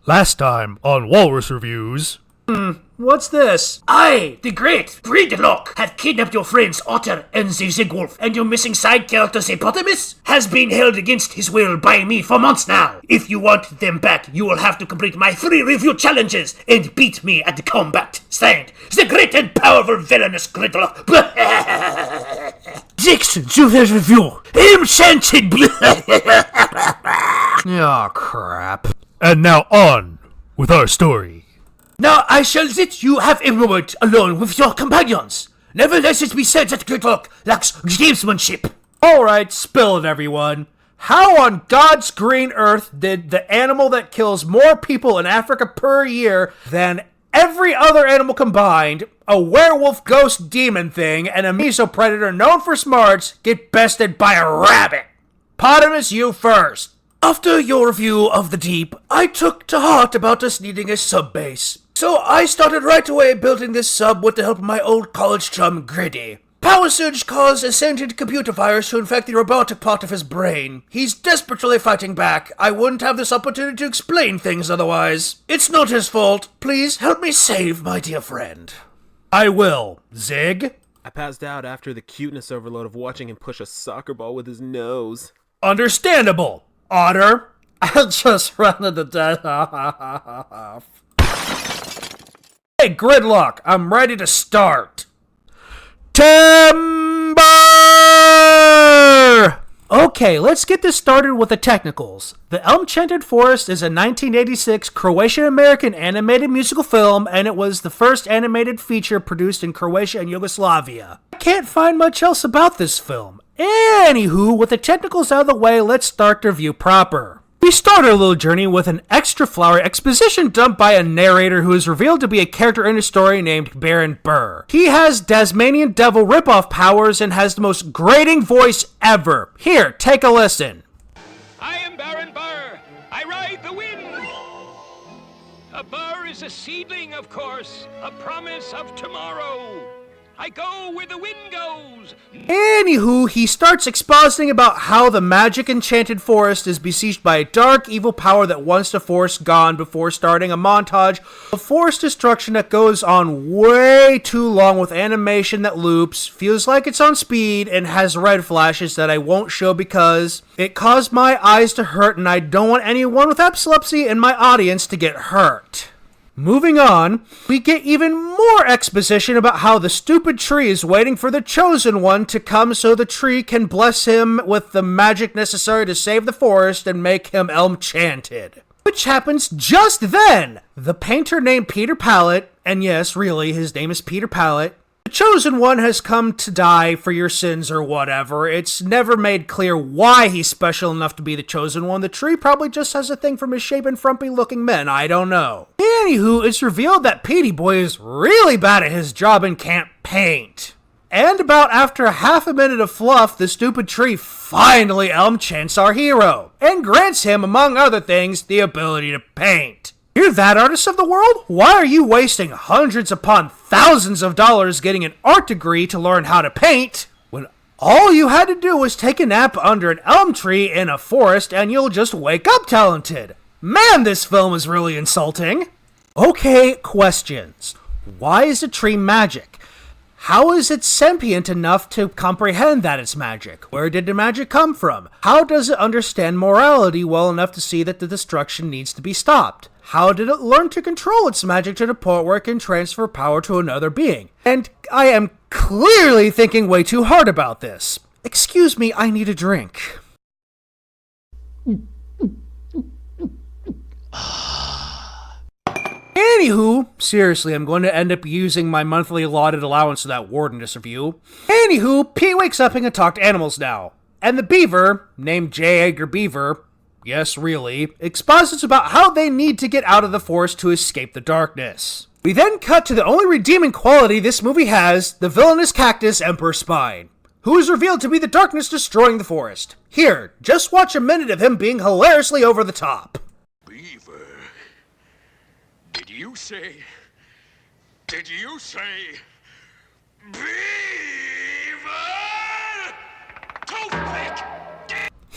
Last time on Walrus Reviews. What's this? I, the great Breedlock, have kidnapped your friends Otter and the Zigwolf, and your missing side character Hippopotamus has been held against his will by me for months now. If you want them back, you will have to complete my 3 review challenges and beat me at the combat. Stand, the great and powerful villainous Gridlock. Dixon, do his review. Enchanted. Oh, crap. And now on with our story. Now I shall let you have a moment alone with your companions. Never let it be said that Gridlock lacks gamesmanship. Alright, spill it, everyone. How on God's green earth did the animal that kills more people in Africa per year than every other animal combined, a werewolf ghost demon thing, and a mesopredator known for smarts, get bested by a rabbit? Potamus, you first. After your review of the deep, I took to heart about us needing a sub-base. So I started right away building this sub with the help of my old college chum, Griddy. Power surge caused a sentient computer virus to infect the robotic part of his brain. He's desperately fighting back. I wouldn't have this opportunity to explain things otherwise. It's not his fault. Please help me save my dear friend. I will. Zig? I passed out after the cuteness overload of watching him push a soccer ball with his nose. Understandable. Otter? I'll just run to the death. Hey, Gridlock, I'm ready to start. Timber! Okay, let's get this started with the technicals. The Elm-Chanted Forest is a 1986 Croatian-American animated musical film, and it was the first animated feature produced in Croatia and Yugoslavia. I can't find much else about this film. Anywho, with the technicals out of the way, let's start the review proper. We start our little journey with an extra flowery exposition dumped by a narrator who is revealed to be a character in a story named Baron Burr. He has Tasmanian Devil ripoff powers and has the most grating voice ever. Here, take a listen. I am Baron Burr. I ride the wind. A burr is a seedling, of course, a promise of tomorrow. I go where the wind goes. Anywho, he starts expositing about how the magic enchanted forest is besieged by a dark, evil power that wants the forest gone before starting a montage of forest destruction that goes on way too long with animation that loops, feels like it's on speed, and has red flashes that I won't show because it caused my eyes to hurt and I don't want anyone with epilepsy in my audience to get hurt. Moving on, we get even more exposition about how the stupid tree is waiting for the chosen one to come so the tree can bless him with the magic necessary to save the forest and make him Elm-Chanted. Which happens just then! The painter named Peter Pallet, and yes, really, his name is Peter Pallet, the chosen one has come to die for your sins or whatever. It's never made clear why he's special enough to be the chosen one. The tree probably just has a thing for misshapen, frumpy-looking men. I don't know. Anywho, it's revealed that Petey Boy is really bad at his job and can't paint. And about after half a minute of fluff, the stupid tree finally Elm-Chants our hero, and grants him, among other things, the ability to paint. You're that artist of the world? Why are you wasting hundreds upon thousands of dollars getting an art degree to learn how to paint, when all you had to do was take a nap under an elm tree in a forest and you'll just wake up talented? Man, this film is really insulting. Okay, questions. Why is a tree magic? How is it sentient enough to comprehend that it's magic? Where did the magic come from? How does it understand morality well enough to see that the destruction needs to be stopped? How did it learn to control its magic to the point where it can transfer power to another being? And I am clearly thinking way too hard about this. Excuse me, I need a drink. Anywho, seriously, I'm going to end up using my monthly allotted allowance of that word in this review. Anywho, Pete wakes up and can talk to animals now. And the beaver, named j.edger Beaver, yes, really, exposits about how they need to get out of the forest to escape the darkness. We then cut to the only redeeming quality this movie has, the villainous cactus Emperor Spine, who is revealed to be the darkness destroying the forest. Here, just watch a minute of him being hilariously over the top. Beaver. Did you say Beaver? Toothpick!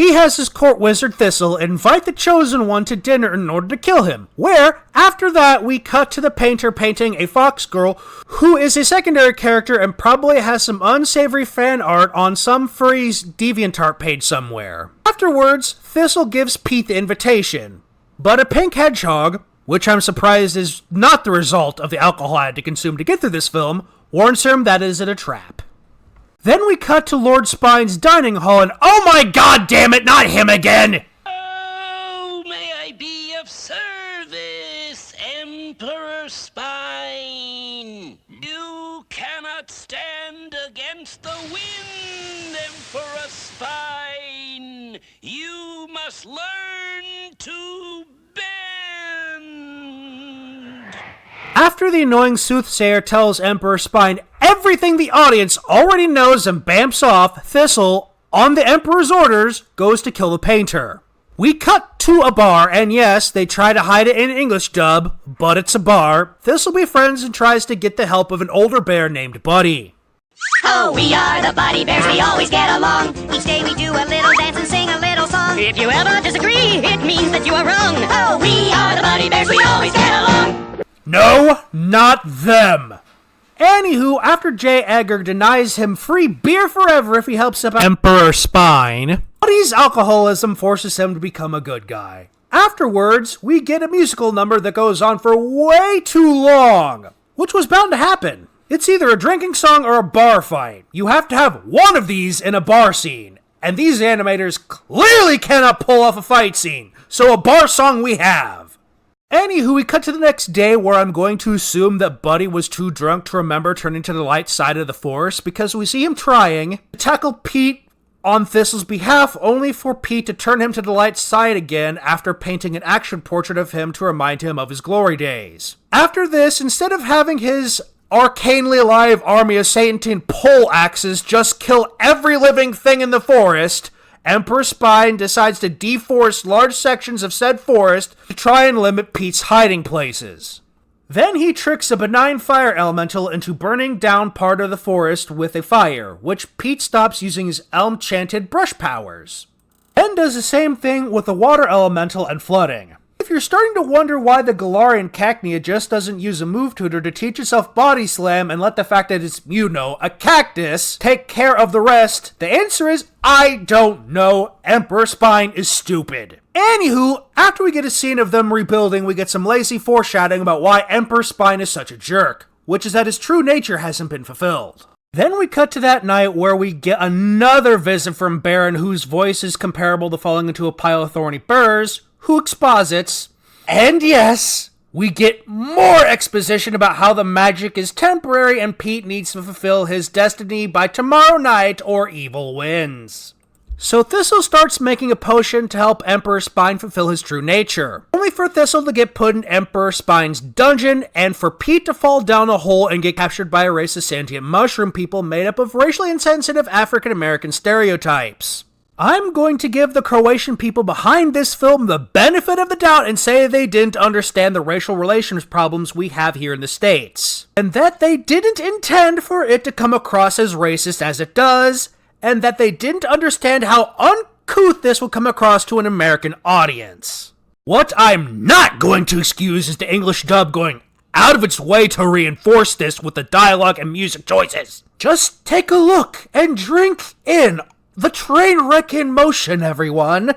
he has his court wizard Thistle invite the Chosen One to dinner in order to kill him, where, after that, we cut to the painter painting a fox girl who is a secondary character and probably has some unsavory fan art on some furry's DeviantArt page somewhere. Afterwards, Thistle gives Pete the invitation, but a pink hedgehog, which I'm surprised is not the result of the alcohol I had to consume to get through this film, warns him that it is a trap. Then we cut to Lord Spine's dining hall and oh my god damn it, not him again! Oh, may I be of service, Emperor Spine? You cannot stand against the wind, Emperor Spine. You must learn to bend. After the annoying soothsayer tells Emperor Spine everything the audience already knows and bamps off, Thistle, on the Emperor's orders, goes to kill the painter. We cut to a bar, and yes, they try to hide it in English dub, but it's a bar. Thistle befriends and tries to get the help of an older bear named Buddy. Oh, we are the Buddy Bears, we always get along. Each day we do a little dance and sing a little song. If you ever disagree, it means that you are wrong. Oh, we are the Buddy Bears, we always get along. No, not them! Anywho, after j.edger denies him free beer forever if he helps up Emperor Spine, Buddy's alcoholism forces him to become a good guy. Afterwards, we get a musical number that goes on for way too long, which was bound to happen. It's either a drinking song or a bar fight. You have to have one of these in a bar scene, and these animators clearly cannot pull off a fight scene, so a bar song we have. Anywho, we cut to the next day where I'm going to assume that Buddy was too drunk to remember turning to the light side of the force because we see him trying to tackle Pete on Thistle's behalf only for Pete to turn him to the light side again after painting an action portrait of him to remind him of his glory days. After this, instead of having his arcanely alive army of Satan pole axes just kill every living thing in the forest, Emperor Spine decides to deforest large sections of said forest to try and limit Pete's hiding places. Then he tricks a benign fire elemental into burning down part of the forest with a fire, which Pete stops using his elm chanted brush powers. Then does the same thing with the water elemental and flooding. If you're starting to wonder why the Galarian Cacnea just doesn't use a move tutor to teach itself body slam and let the fact that it's, a cactus, take care of the rest, the answer is, I don't know. Emperor Spine is stupid. Anywho, after we get a scene of them rebuilding, we get some lazy foreshadowing about why Emperor Spine is such a jerk, which is that his true nature hasn't been fulfilled. Then we cut to that night where we get another visit from Baron whose voice is comparable to falling into a pile of thorny burrs, who exposits, and yes, we get more exposition about how the magic is temporary and Pete needs to fulfill his destiny by tomorrow night or evil wins. So Thistle starts making a potion to help Emperor Spine fulfill his true nature, only for Thistle to get put in Emperor Spine's dungeon and for Pete to fall down a hole and get captured by a race of sentient mushroom people made up of racially insensitive African American stereotypes. I'm going to give the Croatian people behind this film the benefit of the doubt and say they didn't understand the racial relations problems we have here in the States, and that they didn't intend for it to come across as racist as it does, and that they didn't understand how uncouth this will come across to an American audience. What I'm not going to excuse is the English dub going out of its way to reinforce this with the dialogue and music choices. Just take a look and drink in the train wreck in motion, everyone.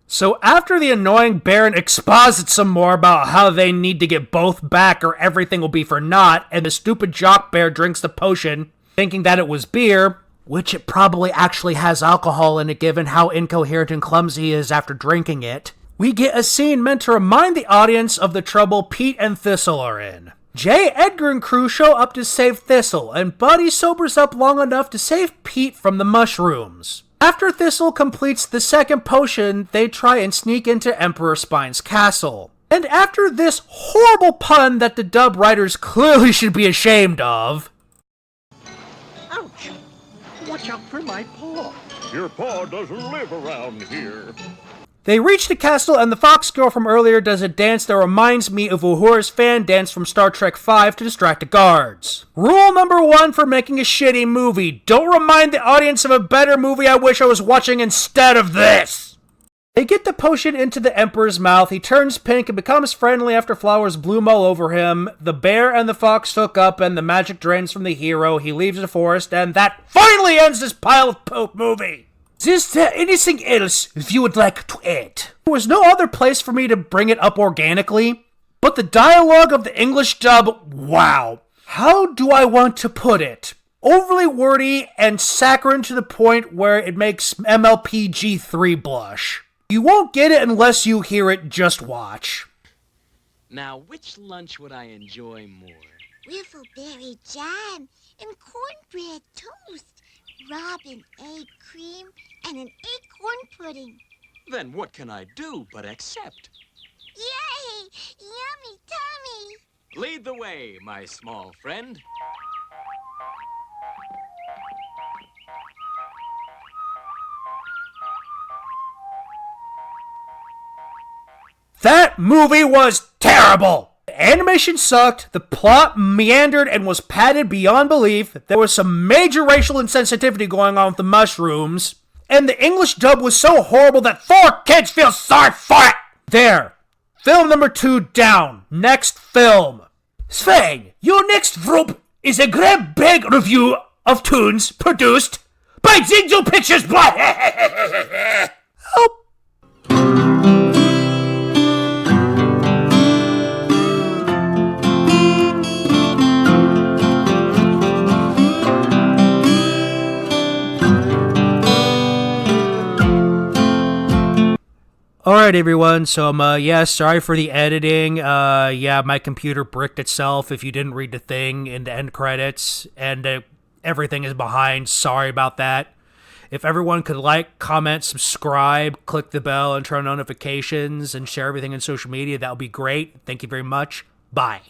So after the annoying Baron exposits some more about how they need to get both back or everything will be for naught, and the stupid jock bear drinks the potion, thinking that it was beer, which it probably actually has alcohol in it given how incoherent and clumsy he is after drinking it, we get a scene meant to remind the audience of the trouble Pete and Thistle are in. j.edger and crew show up to save Thistle, and Buddy sobers up long enough to save Pete from the mushrooms. After Thistle completes the second potion, they try and sneak into Emperor Spine's castle. And after this horrible pun that the dub writers clearly should be ashamed of, Ouch! Watch out for my paw. Your pa doesn't live around here. They reach the castle, and the fox girl from earlier does a dance that reminds me of Uhura's fan dance from Star Trek V to distract the guards. Rule number 1 for making a shitty movie: don't remind the audience of a better movie I wish I was watching instead of this! They get the potion into the Emperor's mouth, he turns pink and becomes friendly after flowers bloom all over him, the bear and the fox hook up and the magic drains from the hero, he leaves the forest, and that finally ends this pile of poop movie! Is there anything else you would like to add? There was no other place for me to bring it up organically, but the dialogue of the English dub, wow. How do I want to put it? Overly wordy and saccharine to the point where it makes MLPG3 blush. You won't get it unless you hear it, just watch. Now, which lunch would I enjoy more? Wiffleberry jam and cornbread toast. Robin egg cream and an acorn pudding. Then what can I do but accept? Yay! Yummy tummy! Lead the way, my small friend. That movie was terrible! The animation sucked, the plot meandered and was padded beyond belief, there was some major racial insensitivity going on with the mushrooms, and the English dub was so horrible that 4 kids feel sorry for it! There. Film number 2 down. Next film. Svein, your next group is a grab bag review of tunes produced by Zingel Pictures Blood. Alright everyone, so sorry for the editing, my computer bricked itself if you didn't read the thing in the end credits, and everything is behind, sorry about that. If everyone could like, comment, subscribe, click the bell, and turn on notifications, and share everything on social media, that would be great. Thank you very much. Bye.